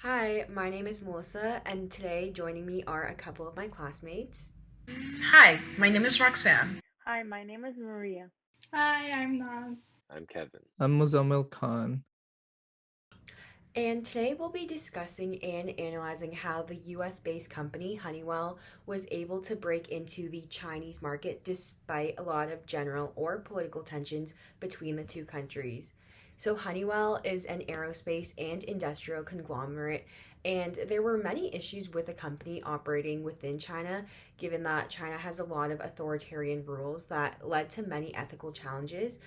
Hi, my name is Melissa, and today joining me are a couple of my classmates. Hi, my name is Roxanne. Hi, my name is Maria. Hi, I'm Naz. I'm Kevin. I'm Muzammil Khan. And today we'll be discussing and analyzing how the US based company Honeywell was able to break into the Chinese market despite a lot of general or political tensions between the two countries. So, Honeywell is an aerospace and industrial conglomerate, and there were many issues with the company operating within China, given that China has a lot of authoritarian rules that led to many ethical challenges.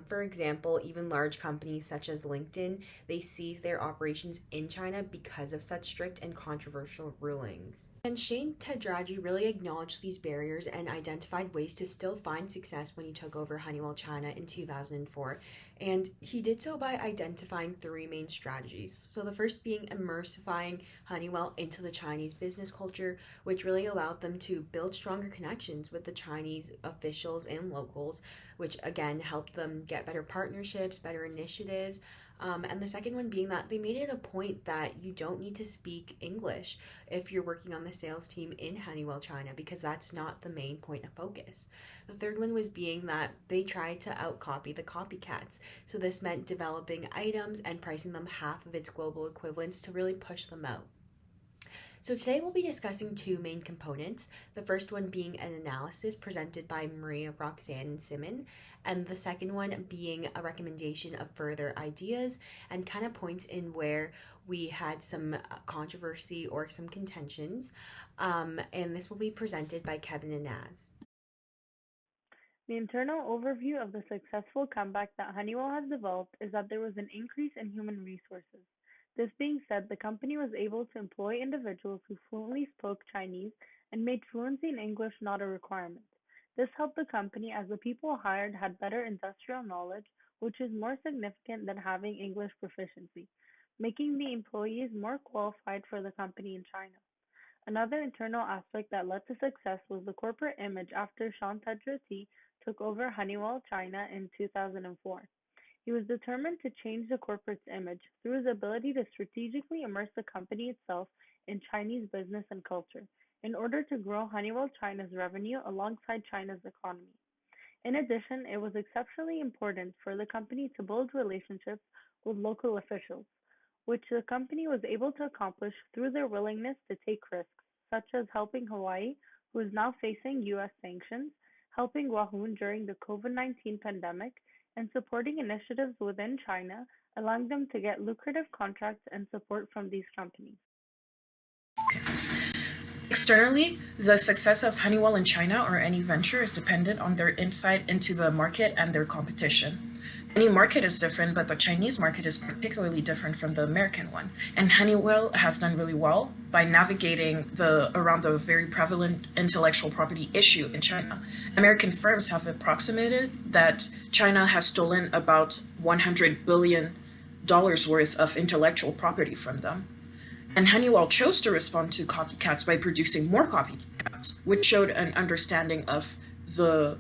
For example, even large companies such as LinkedIn, they ceased their operations in China because of such strict and controversial rulings. And Shane Tedraji really acknowledged these barriers and identified ways to still find success when he took over Honeywell China in 2004. And he did so by identifying three main strategies. So the first being immersifying Honeywell into the Chinese business culture, which really allowed them to build stronger connections with the Chinese officials and locals, which again helped them get better partnerships, better initiatives. And the second one being that they made it a point that you don't need to speak English if you're working on the sales team in Honeywell China, because that's not the main point of focus. The third one was being that they tried to outcopy the copycats. So this meant developing items and pricing them half of its global equivalents to really push them out. So today we'll be discussing two main components. The first one being an analysis presented by Maria, Roxanne, and Simon, and the second one being a recommendation of further ideas and kind of points in where we had some controversy or some contentions. And this will be presented by Kevin and Naz. The internal overview of the successful comeback that Honeywell has developed is that there was an increase in human resources. This being said, the company was able to employ individuals who fluently spoke Chinese and made fluency in English not a requirement. This helped the company as the people hired had better industrial knowledge, which is more significant than having English proficiency, making the employees more qualified for the company in China. Another internal aspect that led to success was the corporate image after Sean Tedrity took over Honeywell China in 2004. He was determined to change the corporate's image through his ability to strategically immerse the company itself in Chinese business and culture in order to grow Honeywell China's revenue alongside China's economy. In addition, it was exceptionally important for the company to build relationships with local officials, which the company was able to accomplish through their willingness to take risks, such as helping Hawaii, who is now facing U.S. sanctions, helping Wahoo during the COVID-19 pandemic, and supporting initiatives within China, allowing them to get lucrative contracts and support from these companies. Externally, the success of Honeywell in China or any venture is dependent on their insight into the market and their competition. Any market is different, but the Chinese market is particularly different from the American one. And Honeywell has done really well by navigating around the very prevalent intellectual property issue in China. American firms have approximated that China has stolen about $100 billion worth of intellectual property from them. And Honeywell chose to respond to copycats by producing more copycats, which showed an understanding of the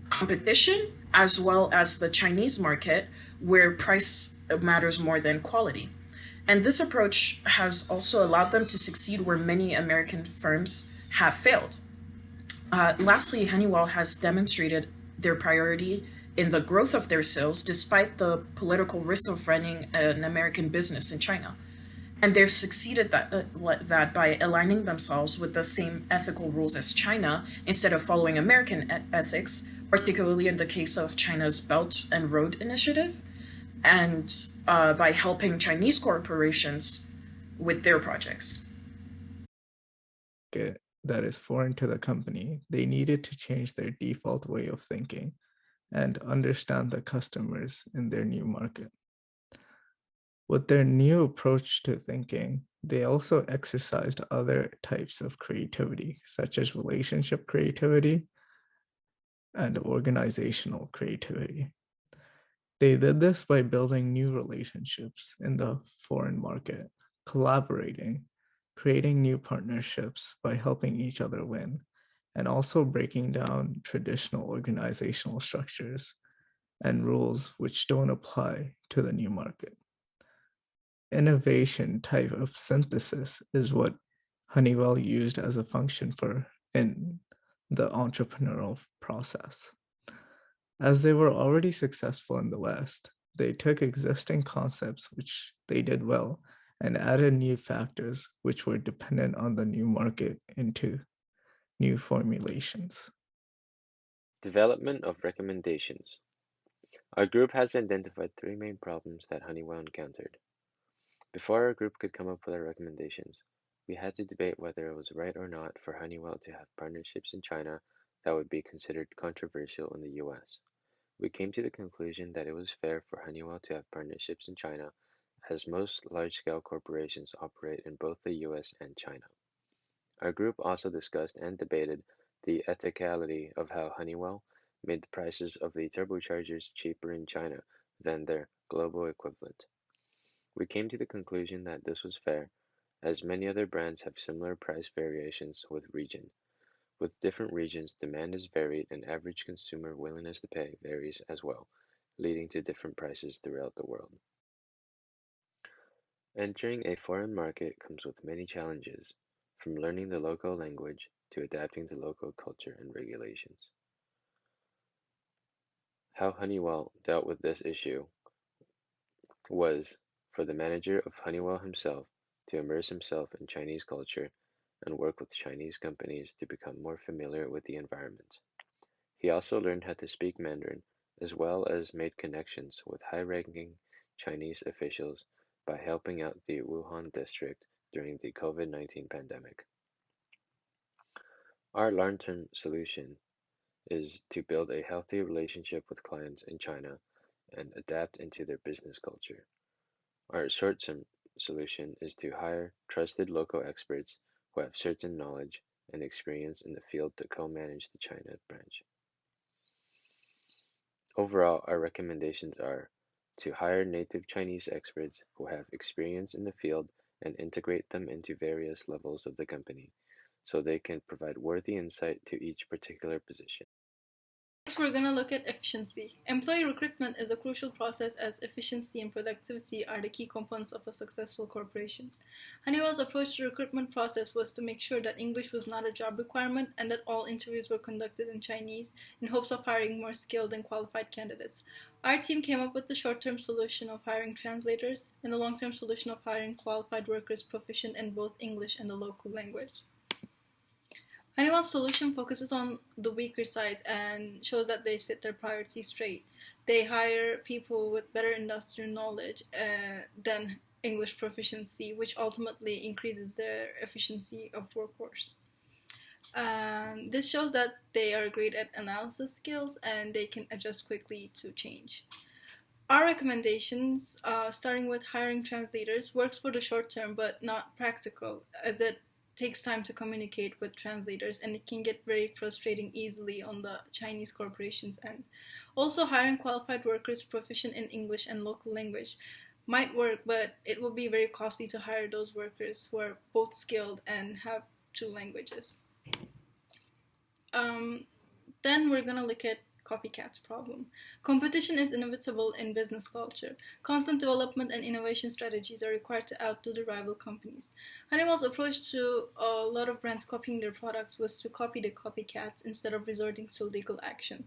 competition as well as the Chinese market, where price matters more than quality. And this approach has also allowed them to succeed where many American firms have failed. Lastly, Honeywell has demonstrated their priority in the growth of their sales despite the political risk of running an American business in China. And they've succeeded that by aligning themselves with the same ethical rules as China instead of following American ethics, particularly in the case of China's Belt and Road Initiative, and by helping Chinese corporations with their projects. That is foreign to the company, they needed to change their default way of thinking and understand the customers in their new market. With their new approach to thinking, they also exercised other types of creativity, such as relationship creativity and organizational creativity. They did this by building new relationships in the foreign market, collaborating, creating new partnerships by helping each other win, and also breaking down traditional organizational structures and rules which don't apply to the new market. innovation type of synthesis is what Honeywell used as a function for in the entrepreneurial process. As they were already successful in the West, they took existing concepts, which they did well, and added new factors, which were dependent on the new market, into new formulations. Development of recommendations. Our group has identified three main problems that Honeywell encountered. Before our group could come up with our recommendations, we had to debate whether it was right or not for Honeywell to have partnerships in China that would be considered controversial in the US. We came to the conclusion that it was fair for Honeywell to have partnerships in China, as most large-scale corporations operate in both the US and China. Our group also discussed and debated the ethicality of how Honeywell made the prices of the turbochargers cheaper in China than their global equivalent. We came to the conclusion that this was fair, as many other brands have similar price variations with region. With different regions, demand is varied and average consumer willingness to pay varies as well, leading to different prices throughout the world. Entering a foreign market comes with many challenges, from learning the local language to adapting to local culture and regulations. How Honeywell dealt with this issue was for the manager of Honeywell himself to immerse himself in Chinese culture and work with Chinese companies to become more familiar with the environment. He also learned how to speak Mandarin, as well as made connections with high-ranking Chinese officials by helping out the Wuhan district during the COVID-19 pandemic. Our long-term solution is to build a healthy relationship with clients in China and adapt into their business culture. Our short-term solution is to hire trusted local experts who have certain knowledge and experience in the field to co-manage the China branch. Overall, our recommendations are to hire native Chinese experts who have experience in the field and integrate them into various levels of the company, so they can provide worthy insight to each particular position. Next, we're going to look at efficiency. Employee recruitment is a crucial process as efficiency and productivity are the key components of a successful corporation. Honeywell's approach to the recruitment process was to make sure that English was not a job requirement and that all interviews were conducted in Chinese in hopes of hiring more skilled and qualified candidates. Our team came up with the short-term solution of hiring translators and the long-term solution of hiring qualified workers proficient in both English and the local language. Honeywell's solution focuses on the weaker sides and shows that they set their priorities straight. They hire people with better industrial knowledge than English proficiency, which ultimately increases their efficiency of workforce. This shows that they are great at analysis skills and they can adjust quickly to change. Our recommendations, starting with hiring translators, works for the short term but not practical, as it takes time to communicate with translators and it can get very frustrating easily on the Chinese corporations end. Also, hiring qualified workers proficient in English and local language might work, but it will be very costly to hire those workers who are both skilled and have two languages. Then we're going to look at copycats problem. Competition is inevitable in business culture. Constant development and innovation strategies are required to outdo the rival companies. Honeywell's approach to a lot of brands copying their products was to copy the copycats instead of resorting to legal action.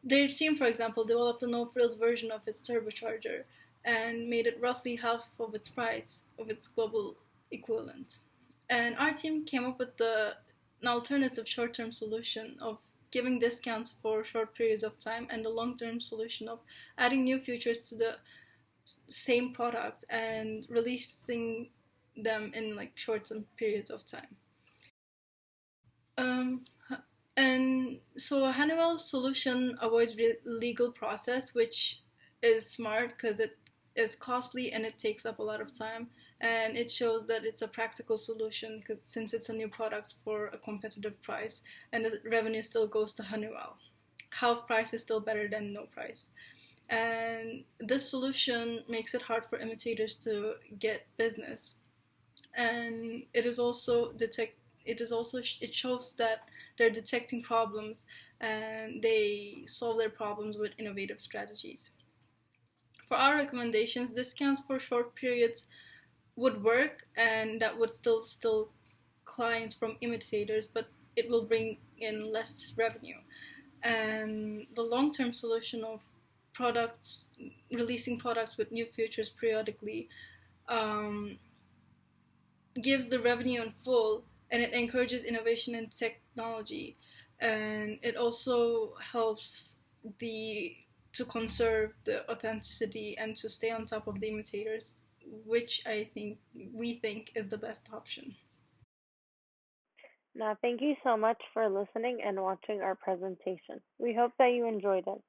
Their team, for example, developed a no-frills version of its turbocharger and made it roughly half of its price of its global equivalent. And our team came up with an alternative short-term solution of giving discounts for short periods of time and the long-term solution of adding new features to the same product and releasing them in like short-term periods of time. And so Honeywell's solution avoids legal process, which is smart because it is costly and it takes up a lot of time. And it shows that it's a practical solution since it's a new product for a competitive price and the revenue still goes to Honeywell. Half price is still better than no price. And this solution makes it hard for imitators to get business. And it shows that they're detecting problems and they solve their problems with innovative strategies. For our recommendations, discounts for short periods would work, and that would still clients from imitators, but it will bring in less revenue. And the long-term solution of products releasing products with new features periodically um, gives the revenue in full, and it encourages innovation in technology, and it also helps the to conserve the authenticity and to stay on top of the imitators, which we think is the best option. Now, thank you so much for listening and watching our presentation. We hope that you enjoyed it.